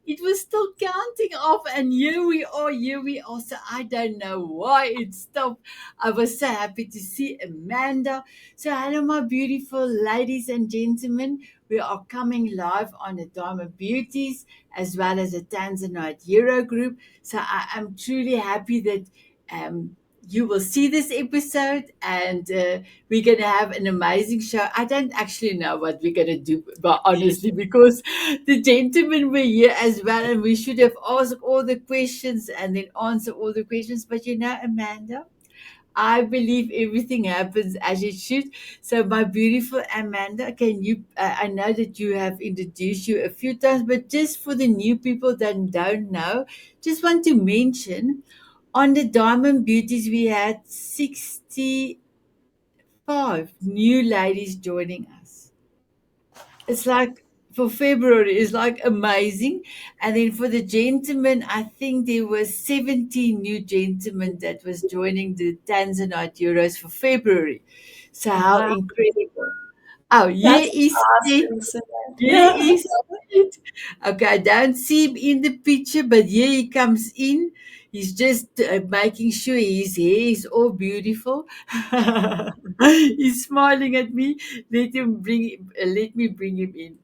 It was still counting off, and here we are, here we are. So I don't know why it stopped. I was so happy to see Amanda. So, hello, my beautiful ladies and gentlemen. We are coming live on the Diamond Beauties as well as the Tanzanite Hero Group. So, I am truly happy that you will see this episode, and we're going to have an amazing show. I don't actually know what we're going to do, but honestly, because the gentlemen were here as well, and we should have asked all the questions and then answer all the questions. But Amanda, I believe everything happens as it should. So, my beautiful Amanda, can you? I know that you have introduced you a few times, but just for the new people that don't know, just want to mention on the Diamond Beauties, we had 65 new ladies joining us. It's like for February, it's like amazing. And then for the gentlemen, I think there was 70 new gentlemen that was joining the Tanzanite Euros for February. So how Wow, incredible. Oh, here that's is it. awesome, Here Sunette. is it. Okay, I don't see him in the picture, but here he comes in. He's just making sure his hair is all beautiful. He's smiling at me. Let me bring him in.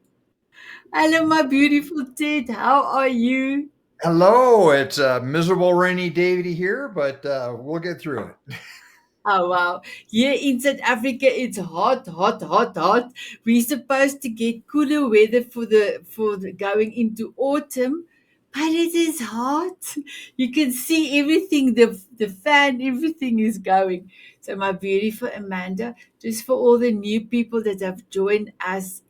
Hello, my beautiful Ted. How are you? Hello, it's a miserable rainy day here, but we'll get through it. Oh wow. Here in South Africa it's hot, hot, hot, hot. We're supposed to get cooler weather for going into autumn, but it is hot. You can see everything, the fan, everything is going. So my beautiful Amanda, just for all the new people that have joined us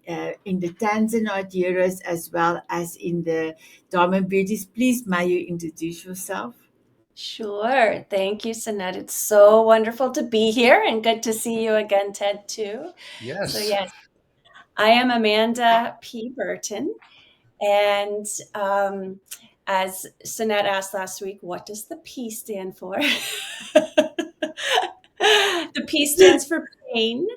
in the Tanzanite Heroes as well as in the Diamond Beauties, please may you introduce yourself. Sure. Thank you, Sunette. It's so wonderful to be here and good to see you again, Ted, too. So, Yes. yes, I am Amanda P. Burton. And as Sunette asked last week, what does the P stand for? The P stands for pain,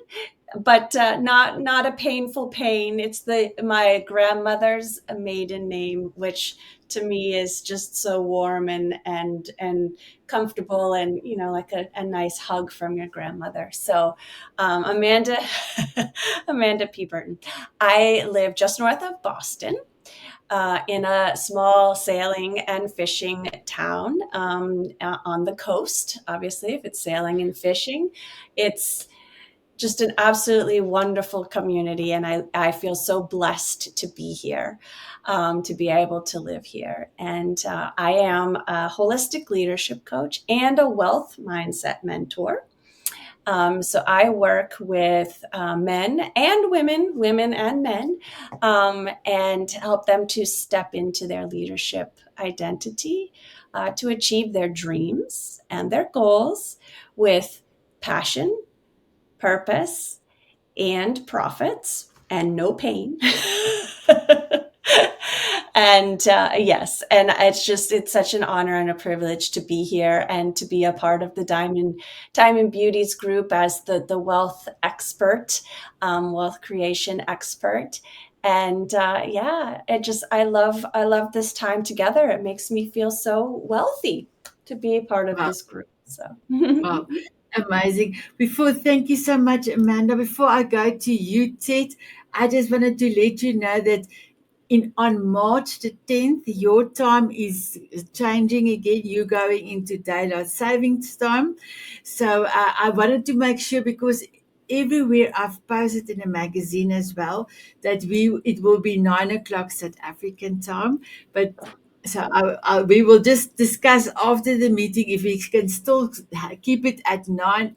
but not a painful pain. It's the my grandmother's maiden name, which to me is just so warm and comfortable, and like a nice hug from your grandmother. So, Amanda, Amanda P. Burton. I live just north of Boston. In a small sailing and fishing town on the coast. Obviously, if it's sailing and fishing, it's just an absolutely wonderful community. And I feel so blessed to be here, to be able to live here. And I am a holistic leadership coach and a wealth mindset mentor. So I work with men and women and men, and help them to step into their leadership identity, to achieve their dreams and their goals with passion, purpose, and profits, and no pain. And yes, and it's such an honor and a privilege to be here and to be a part of the Diamond Beauties group as the wealth expert, wealth creation expert. And yeah, I love this time together. It makes me feel so wealthy to be a part of Wow. this group. So Wow, amazing. Thank you so much, Amanda. Before I go to you, Ted, I just wanted to let you know that on March the 10th, your time is changing again. You're going into daylight savings time. So I wanted to make sure because everywhere I've posted in a magazine as well that it will be 9 o'clock South African time, but so we will just discuss after the meeting if we can still keep it at 9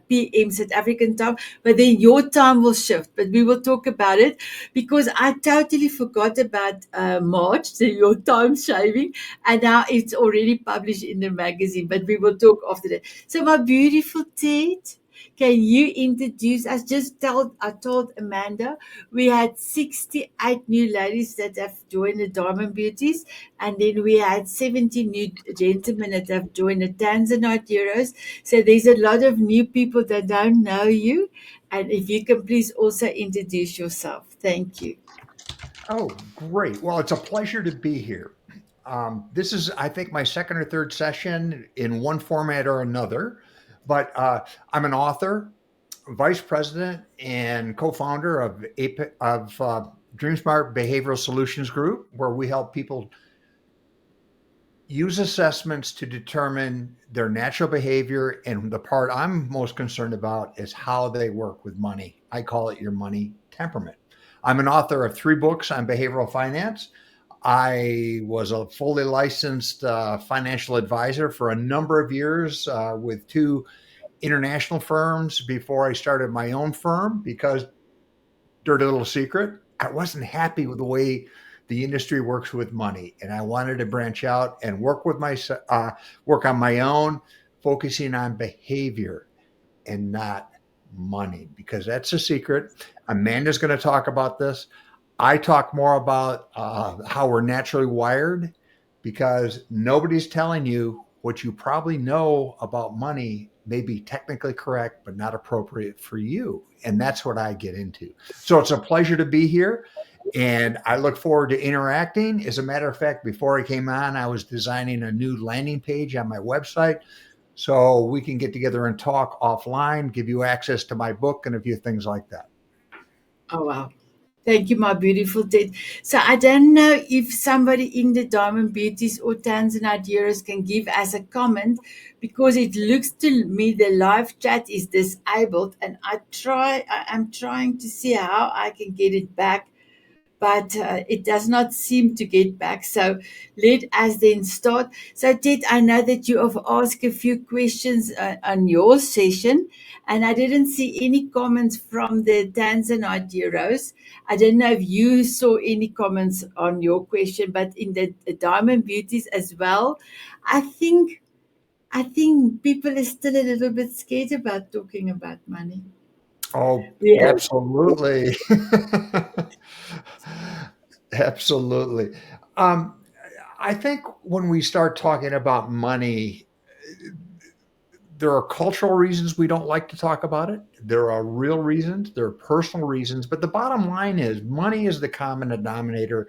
p.m. South African time, but then your time will shift. But we will talk about it because I totally forgot about March, so your time shaving, and now it's already published in the magazine. But we will talk after that. So, my beautiful Ted, can you introduce us? I told Amanda we had 68 new ladies that have joined the Diamond Beauties, and then we had 70 new gentlemen that have joined the Tanzanite Heroes. So there's a lot of new people that don't know you. And if you can please also introduce yourself. Thank you. Oh, great. Well, it's a pleasure to be here. This is, I think, my second or third session in one format or another, but I'm an author, vice president, and co-founder of DreamSmart Behavioral Solutions Group, where we help people use assessments to determine their natural behavior. And the part I'm most concerned about is how they work with money. I call it your money temperament. I'm an author of 3 books on behavioral finance. I was a fully licensed financial advisor for a number of years with 2 international firms before I started my own firm because, dirty little secret, I wasn't happy with the way the industry works with money, and I wanted to branch out and work on my own, focusing on behavior and not money, because that's a secret. Amanda's going to talk about this. I talk more about how we're naturally wired, because nobody's telling you what you probably know about money may be technically correct, but not appropriate for you. And that's what I get into. So it's a pleasure to be here. And I look forward to interacting. As a matter of fact, before I came on, I was designing a new landing page on my website so we can get together and talk offline, give you access to my book and a few things like that. Oh, wow. Thank you, my beautiful Ted. So I don't know if somebody in the Diamond Beauties or Tanzanite Heroes can give us a comment, because it looks to me the live chat is disabled, and I am trying to see how I can get it back, but it does not seem to get back. So let us then start. So, Ted, I know that you have asked a few questions on your session, and I didn't see any comments from the Tanzanite Heroes. I don't know if you saw any comments on your question, but in the Diamond Beauties as well, I think. I think people are still a little bit scared about talking about money. Oh, Yeah. absolutely. Absolutely. Um, I think when we start talking about money, there are cultural reasons we don't like to talk about it. There are real reasons, there are personal reasons. But the bottom line is money is the common denominator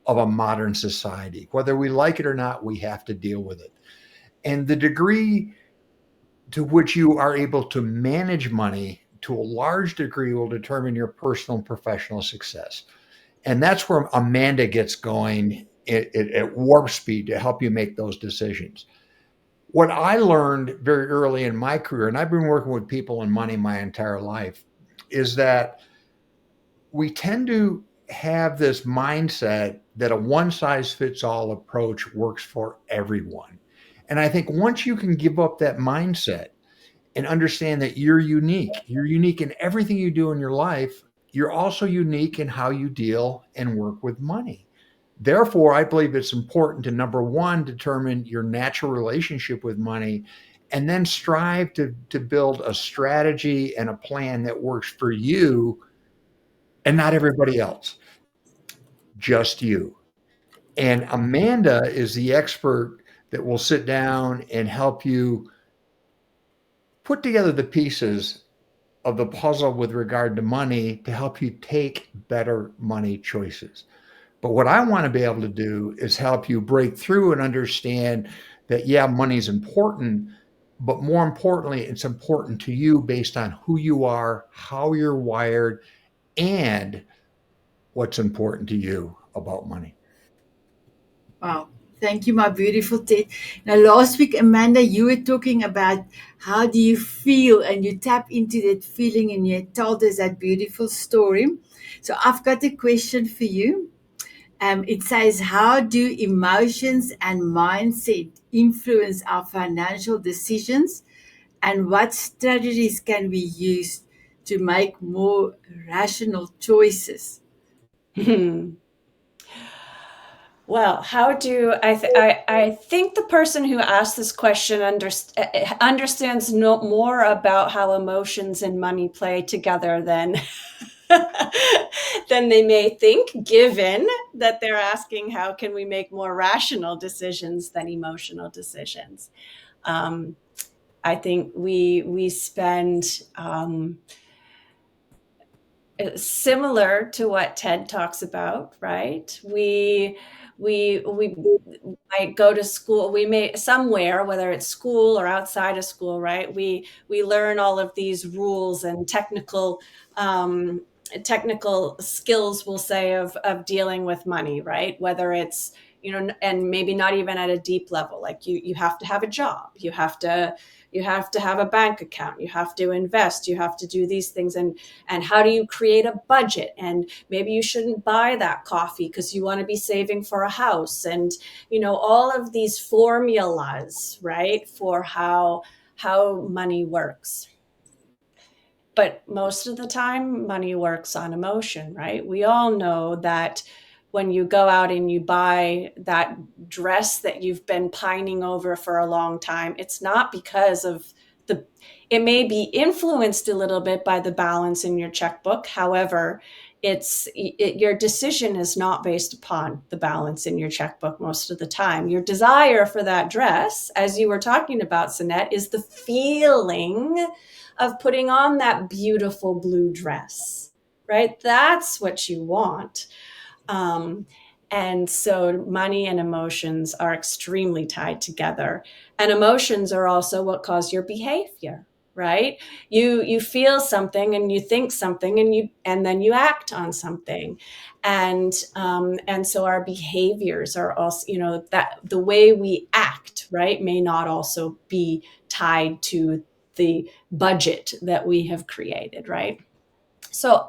of a modern society. Whether we like it or not, we have to deal with it. And the degree to which you are able to manage money to a large degree will determine your personal and professional success. And that's where Amanda gets going at warp speed to help you make those decisions. What I learned very early in my career, and I've been working with people and money my entire life, is that we tend to have this mindset that a one size fits all approach works for everyone. And I think once you can give up that mindset and understand that you're unique in everything you do in your life, you're also unique in how you deal and work with money. Therefore, I believe it's important to, number one, determine your natural relationship with money, and then strive to build a strategy and a plan that works for you and not everybody else, just you. And Amanda is the expert that will sit down and help you put together the pieces of the puzzle with regard to money to help you take better money choices. But what I want to be able to do is help you break through and understand that, yeah, money is important, but more importantly, it's important to you based on who you are, how you're wired, and what's important to you about money. Wow. Thank you, my beautiful Ted. Now, last week, Amanda, you were talking about how do you feel, and you tap into that feeling, and you told us that beautiful story. So, I've got a question for you. It says, how do emotions and mindset influence our financial decisions, and what strategies can we use to make more rational choices? Well, how do I think the person who asked this question understands no more about how emotions and money play together than than they may think, given that they're asking how can we make more rational decisions than emotional decisions. Um, I think we spend similar to what Ted talks about, right? We might go to school. We may somewhere, whether it's school or outside of school, right? We learn all of these rules and technical skills, we'll say, of dealing with money, right? Whether it's, and maybe not even at a deep level, like you have to have a job, you have to have a bank account, you have to invest, you have to do these things, and how do you create a budget, and maybe you shouldn't buy that coffee because you want to be saving for a house, and all of these formulas, right, for how money works. But most of the time, money works on emotion, right? We all know that when you go out and you buy that dress that you've been pining over for a long time, it's not because of the, it may be influenced a little bit by the balance in your checkbook. However, your decision is not based upon the balance in your checkbook most of the time. Your desire for that dress, as you were talking about, Sinette, is the feeling of putting on that beautiful blue dress, right? That's what you want. Um, and so money and emotions are extremely tied together. And emotions are also what cause your behavior, right? You feel something and you think something and then you act on something. And so our behaviors are also, that the way we act, right, may not also be tied to the budget that we have created, right? So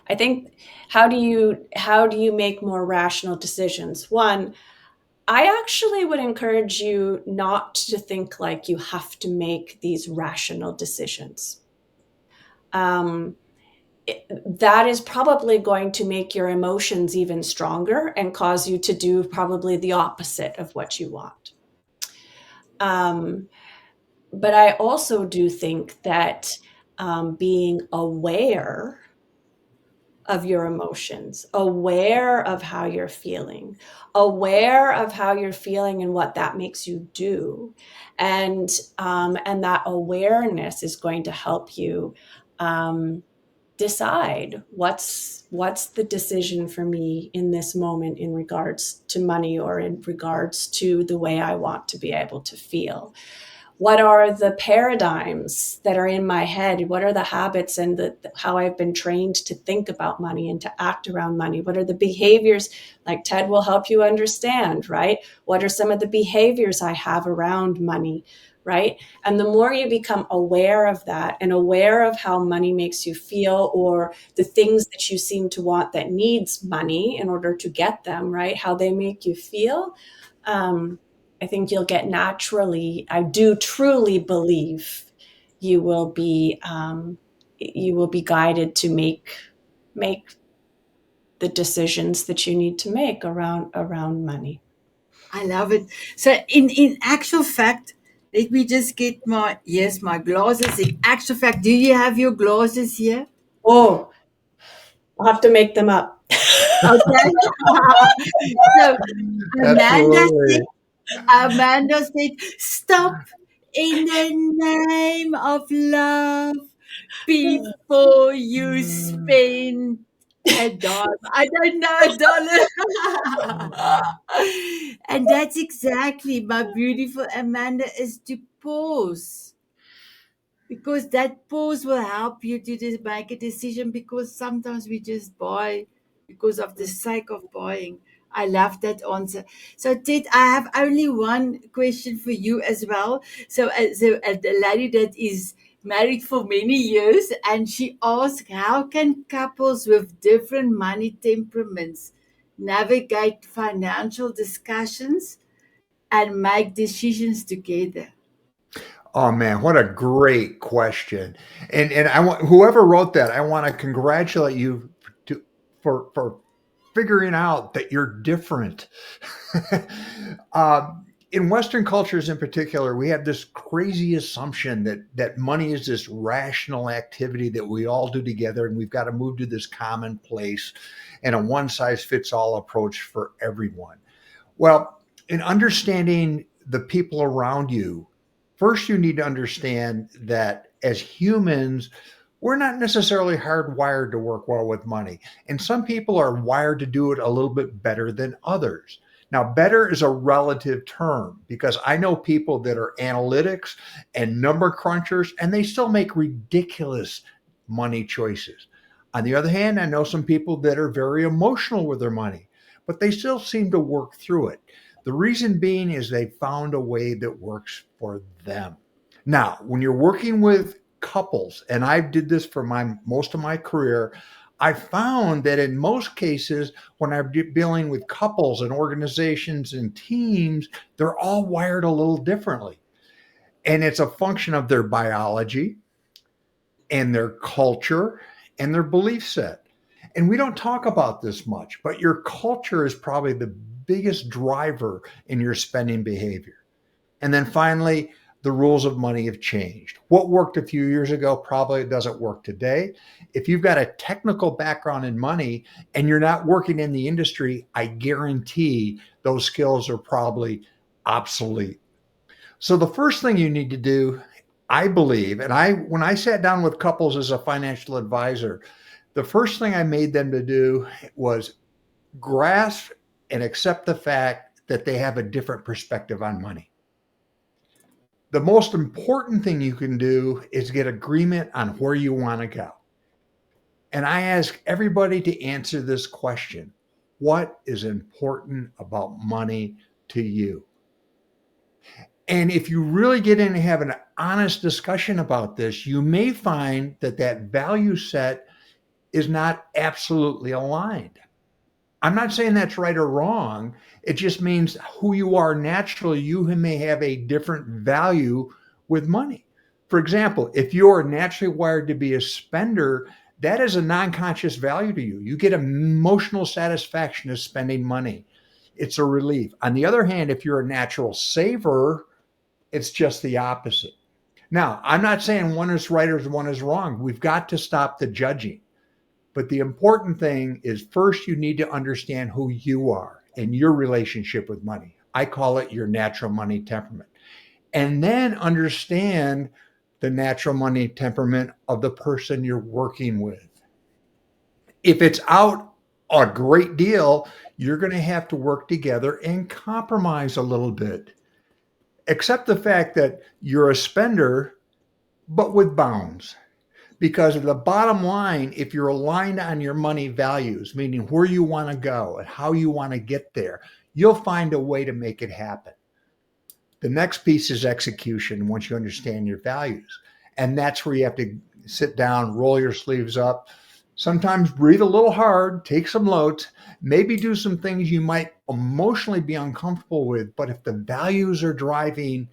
I think, how do you make more rational decisions? One, I actually would encourage you not to think like you have to make these rational decisions. Um, that is probably going to make your emotions even stronger and cause you to do probably the opposite of what you want. But I also do think that being aware of your emotions, aware of how you're feeling, aware of how you're feeling and what that makes you do, and that awareness is going to help you decide what's the decision for me in this moment in regards to money or in regards to the way I want to be able to feel. What are the paradigms that are in my head? What are the habits and how I've been trained to think about money and to act around money? What are the behaviors? Like Ted will help you understand, right? What are some of the behaviors I have around money, right? And the more you become aware of that and aware of how money makes you feel, or the things that you seem to want that needs money in order to get them, right? How they make you feel. I think you'll get naturally, I do truly believe you will be guided to make the decisions that you need to make around money. I love it. So in actual fact, let me just get my glasses. In actual fact, do you have your glasses here? Oh, I'll have to make them up. Okay. So Amanda said, Absolutely. Amanda said, stop in the name of love before you spend a dime. I don't know a dollar. And that's exactly my beautiful Amanda, is to pause, because that pause will help you to just make a decision, because sometimes we just buy because of the sake of buying. I love that answer. So Ted, I have only one question for you as well. So the lady that is married for many years, and she asked, how can couples with different money temperaments navigate financial discussions and make decisions together? Oh man, what a great question. And I want whoever wrote that, I want to congratulate you for figuring out that you're different. In Western cultures in particular, we have this crazy assumption that money is this rational activity that we all do together, and we've got to move to this common place and a one size fits all approach for everyone. Well, in understanding the people around you, First, you need to understand that as humans, we're not necessarily hardwired to work well with money. And some people are wired to do it a little bit better than others. Now, better is a relative term because I know people that are analytics and number crunchers, and they still make ridiculous money choices. On the other hand, I know some people that are very emotional with their money, but they still seem to work through it. The reason being is they found a way that works for them. Now, when you're working with couples, and I did this for my most of my career, I found that in most cases, when I'm dealing with couples and organizations and teams, they're all wired a little differently. And it's a function of their biology and their culture and their belief set. And we don't talk about this much, but your culture is probably the biggest driver in your spending behavior. And then finally, the rules of money have changed. What worked a few years ago probably doesn't work today. If you've got a technical background in money and you're not working in the industry, I guarantee those skills are probably obsolete. So the first thing you need to do, I believe, and I when I sat down with couples as a financial advisor, the first thing I made them to do was grasp and accept the fact that they have a different perspective on money. The most important thing you can do is get agreement on where you want to go. And I ask everybody to answer this question. What is important about money to you? And if you really get in and have an honest discussion about this, you may find that that value set is not absolutely aligned. I'm not saying that's right or wrong. It just means who you are naturally, you may have a different value with money. For example, if you're naturally wired to be a spender, that is a non conscious value to you. You get emotional satisfaction of spending money, it's a relief. On the other hand, if you're a natural saver, it's just the opposite. Now, I'm not saying one is right or one is wrong. We've got to stop the judging. But the important thing is first, you need to understand who you are and your relationship with money. I call it your natural money temperament. And then understand the natural money temperament of the person you're working with. If it's out a great deal, you're going to have to work together and compromise a little bit. Accept the fact that you're a spender, but with bounds. Because the bottom line, if you're aligned on your money values, meaning where you want to go and how you want to get there, you'll find a way to make it happen. The next piece is execution once you understand your values. And that's where you have to sit down, roll your sleeves up, sometimes breathe a little hard, take some notes, maybe do some things you might emotionally be uncomfortable with. But if the values are driving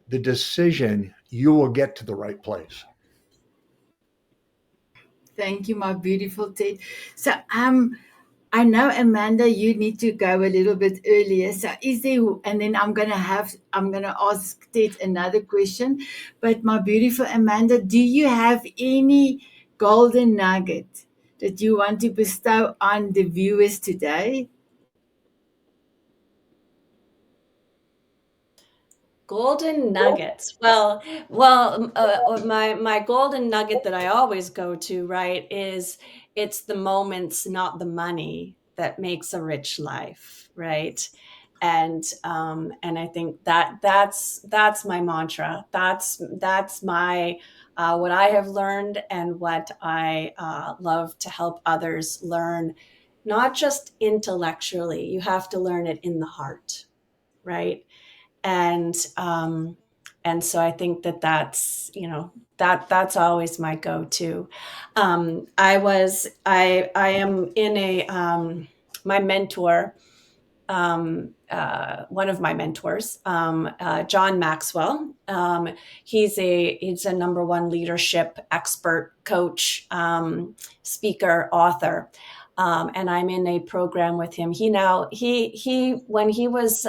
the decision, you will get to the right place. Thank you, my beautiful Ted. So, I know Amanda, you need to go a little bit earlier. So, is there? And then I'm gonna ask Ted another question. But my beautiful Amanda, do you have any golden nugget that you want to bestow on the viewers today? Golden nuggets. My golden nugget that I always go to, right, is it's the moments, not the money, that makes a rich life, right? And I think that's my mantra. That's my what I have learned and what I love to help others learn, not just intellectually. You have to learn it in the heart, right? and and so I think that's that's always my go-to. I am in a my mentor, one of my mentors, John Maxwell. He's a number one leadership expert, coach, speaker, author. And I'm in a program with him. He when he was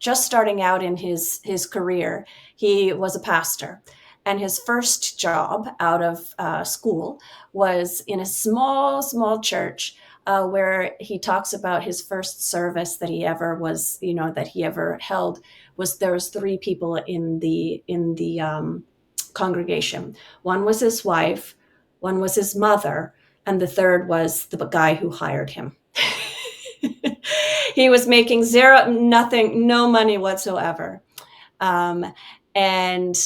just starting out in his career, he was a pastor. And his first job out of school was in a small church where he talks about his first service that he ever was, that he ever held, was there was three people in the congregation. One was his wife, one was his mother, and the third was the guy who hired him. He was making nothing, no money whatsoever. Um, and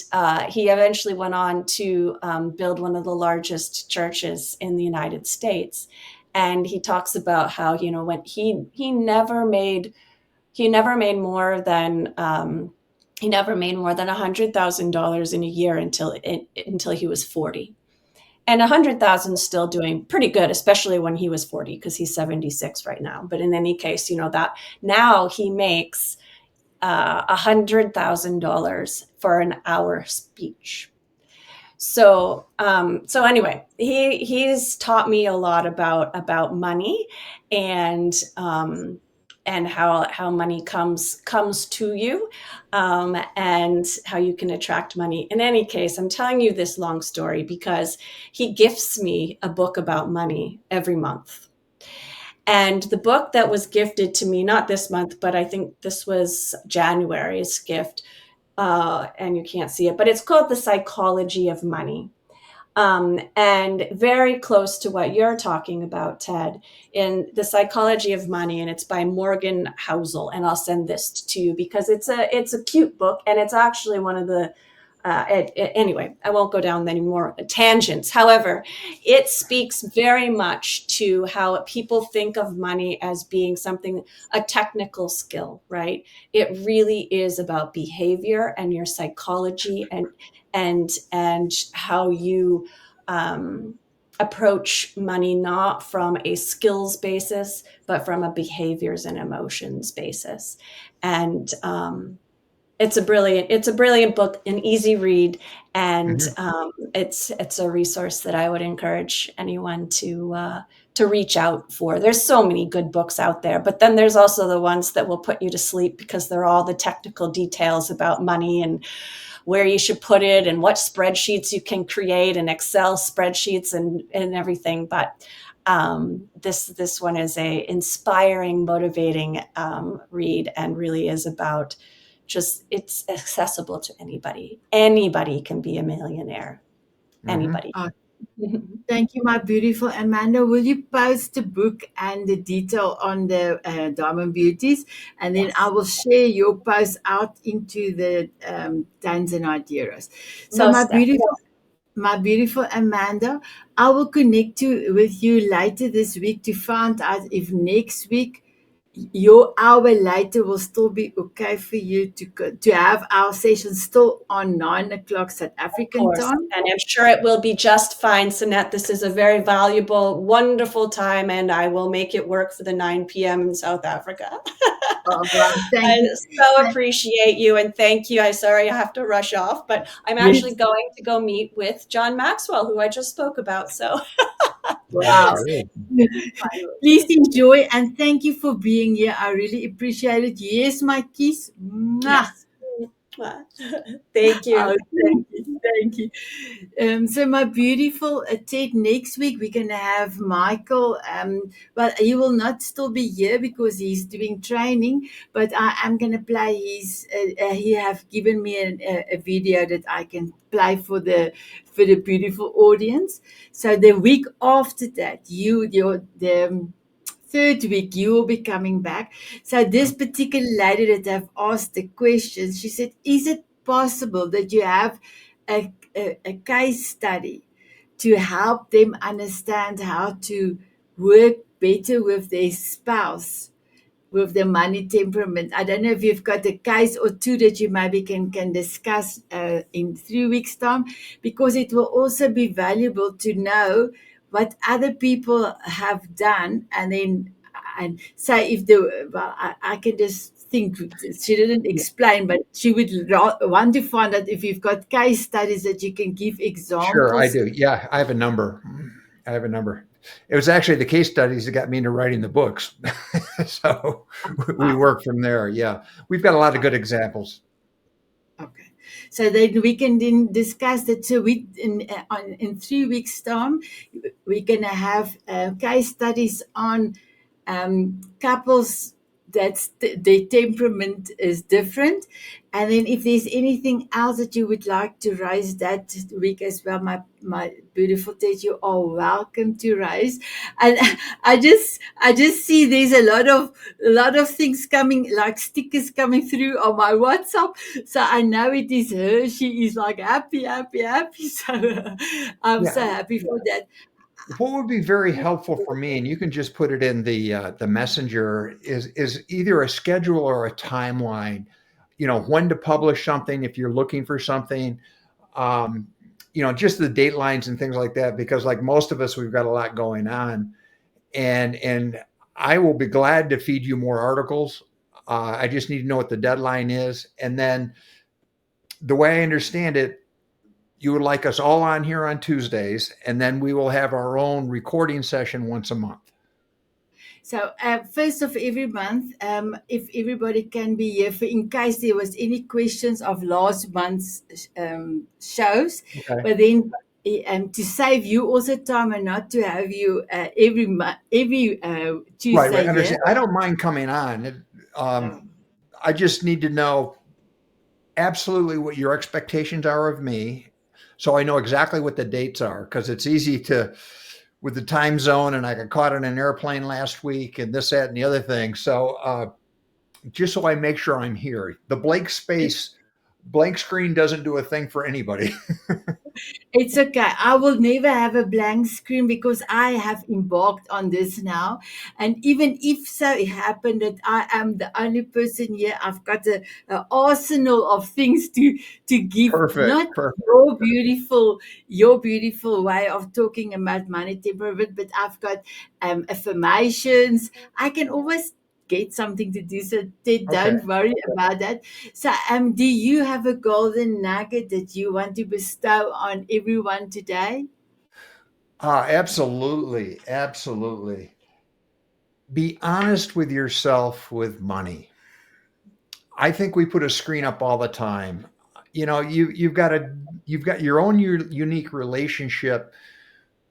he eventually went on to build one of the largest churches in the United States. And he talks about how, when he never made more than $100,000 in a year until he was 40. And 100,000 is still doing pretty good, especially when he was 40, because he's 76 right now. But in any case, that now he makes $100,000 for an hour speech. So anyway, he's taught me a lot about money, and how money comes to you, and how you can attract money. In any case, I'm telling you this long story because he gifts me a book about money every month. And the book that was gifted to me, not this month, but I think this was January's gift, and you can't see it, but it's called The Psychology of Money. And very close to what you're talking about, Ted, in The Psychology of Money, and it's by Morgan Housel. And I'll send this to you because it's a cute book, and it's actually one of the anyway, I won't go down any more tangents. However, it speaks very much to how people think of money as being a technical skill, right? It really is about behavior and your psychology, and how you approach money, not from a skills basis, but from a behaviors and emotions basis. And it's a brilliant book, an easy read, and it's a resource that I would encourage anyone to reach out for. There's so many good books out there, but then there's also the ones that will put you to sleep because they're all the technical details about money and where you should put it and what spreadsheets you can create and Excel spreadsheets and everything. But this one is a inspiring, motivating read, and really is about it's accessible to anybody. Anybody can be a millionaire. Anybody. Thank you, my beautiful Amanda. Will you post the book and the detail on the Diamond Beauties? And then I will share your post out into the Tans and Ideas. So, my beautiful Amanda, I will connect with you later this week to find out if next week your hour later will still be okay for you to have our session still on 9 o'clock South African Course. time. And I'm sure it will be just fine, Sanette. This is a very valuable, wonderful time, and I will make it work for the 9 p.m. in South Africa. Thank I you. so appreciate you, and thank you. I'm sorry I have to rush off, but I'm actually going to go meet with John Maxwell, who I just spoke about. So Wow. Good. Please enjoy and thank you for being here. I really appreciate it. Yes, my kiss. Mwah. yes. Thank you. Oh, thank you. Thank you. So my beautiful Ted, next week we're gonna have Michael. But he will not still be here because he's doing training. But I am gonna play his. He have given me a video that I can play for the beautiful audience. So the week after that, the third week you will be coming back. So this particular lady that have asked the question, she said, "Is it possible that you have a case study to help them understand how to work better with their spouse with the money temperament?" I don't know if you've got a case or two that you maybe can discuss in 3 weeks' time, because it will also be valuable to know what other people have done, and then and say if the well, I can just think she didn't explain, but she would want to find out if you've got case studies that you can give Sure, I examples. do. Yeah, I have a number. I have a number. It was actually the case studies that got me into writing the books. So we Wow. work from there. Yeah, we've got a lot of good examples. Okay. So then we can then discuss that. So in 3 weeks time, we're gonna have case studies on couples that's their temperament is different. And then if there's anything else that you would like to raise that week as well, my beautiful Ted, you are welcome to raise. And I just see there's a lot of things coming, like stickers coming through on my WhatsApp. So I know it is her. She is like happy, happy, happy. So I'm Yeah. so happy for that. What would be very helpful for me, and you can just put it in the messenger, is either a schedule or a timeline. When to publish something if you're looking for something. Um, just the date lines and things like that. Because like most of us, we've got a lot going on, and I will be glad to feed you more articles. I just need to know what the deadline is, and then the way I understand it, you would like us all on here on Tuesdays, and then we will have our own recording session once a month. So first of every month, if everybody can be here, for in case there was any questions of last month's shows, Okay. but then to save you also time and not to have you every Right, right. Tuesday here. Understand. I don't mind coming on. Um, Um, I just need to know absolutely what your expectations are of me, so I know exactly what the dates are. Because it's easy to, with the time zone, and I got caught in an airplane last week, and this, that, and the other thing. So just so I make sure I'm here. The blank screen doesn't do a thing for anybody. It's okay. I will never have a blank screen because I have embarked on this now. And even if so it happened that I am the only person here, I've got a arsenal of things to give, Perfect. not Perfect. your beautiful way of talking about money temperament, but I've got affirmations. I can always get something to do. So Ted, Okay. don't worry about that. So, do you have a golden nugget that you want to bestow on everyone today? Absolutely. Absolutely. Be honest with yourself with money. I think we put a screen up all the time. You've got your own unique relationship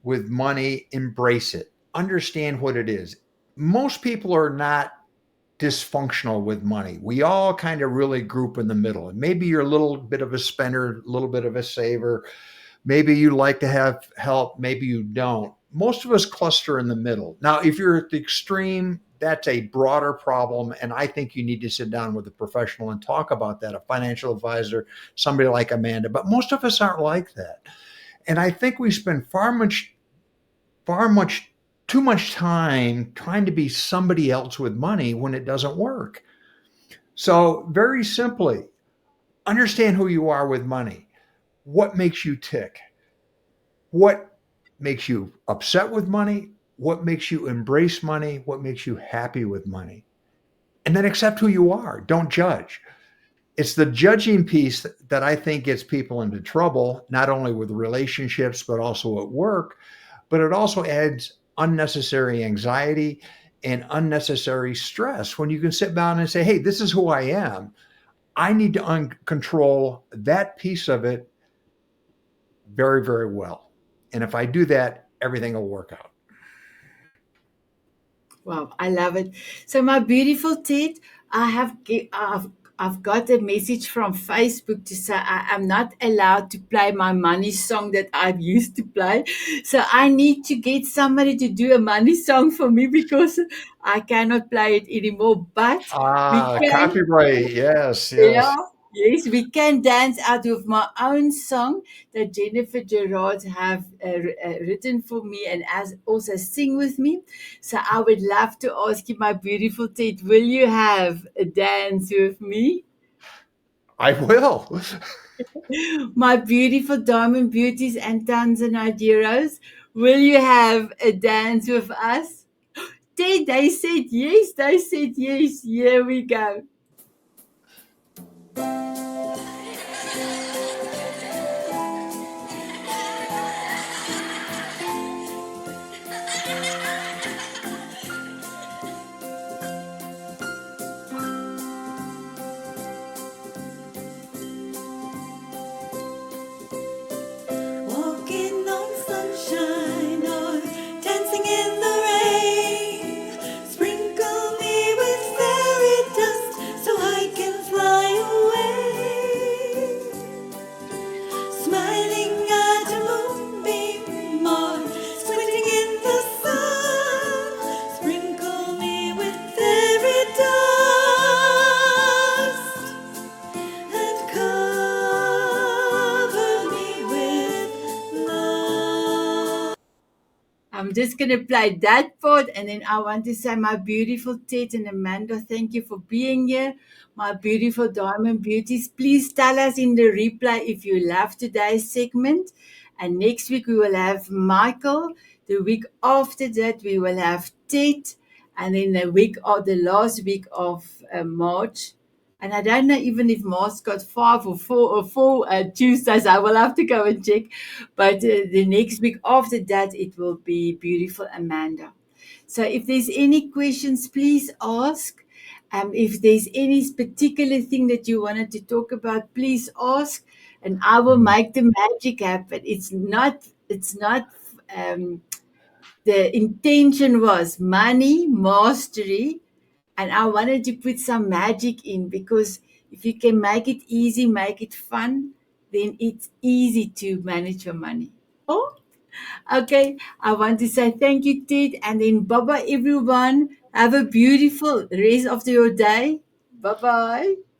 with money. Embrace it. Understand what it is. Most people are not dysfunctional with money. We all kind of really group in the middle. And maybe you're a little bit of a spender, a little bit of a saver. Maybe you like to have help, maybe you don't. Most of us cluster in the middle. Now, if you're at the extreme, that's a broader problem. And I think you need to sit down with a professional and talk about that, a financial advisor, somebody like Amanda. But most of us aren't like that. And I think we spend far much, too much time trying to be somebody else with money when it doesn't work. So, very simply, understand who you are with money. What makes you tick? What makes you upset with money? What makes you embrace money? What makes you happy with money? And then accept who you are. Don't judge. It's the judging piece that I think gets people into trouble, not only with relationships, but also at work. But it also adds unnecessary anxiety and unnecessary stress when you can sit down and say, hey, this is who I am. I need to control that piece of it very, very well. And if I do that, everything will work out. Wow, I love it. So, my beautiful Ted, I've got a message from Facebook to say I am not allowed to play my money song that I've used to play. So I need to get somebody to do a money song for me because I cannot play it anymore. But we can. Copyright. Yes, Yeah, yes. yes, we can dance out of my own song that Jennifer Gerard have written for me and as also sing with me. So I would love to ask you, my beautiful Ted, will you have a dance with me? I will. My beautiful diamond beauties and Tanzanite heroes, will you have a dance with us? Ted, they said yes, they said yes. Here we go. I'm just going to play that part. And then I want to say, my beautiful Ted and Amanda, thank you for being here. My beautiful Diamond Beauties, please tell us in the replay if you love today's segment. And next week we will have Michael. The week after that we will have Ted. And then the last week of March. And I don't know even if March got 5 or 4 Tuesdays. I will have to go and check. But the next week after that, it will be beautiful Amanda. So if there's any questions, please ask. If there's any particular thing that you wanted to talk about, please ask, and I will Mm. make the magic happen. It's not. It's not. Um, the intention was money mastery, and I wanted to put some magic in because if you can make it easy, make it fun, then it's easy to manage your money. Oh, okay. I want to say thank you, Ted, and then bye bye, everyone. Have a beautiful rest of your day. Bye bye.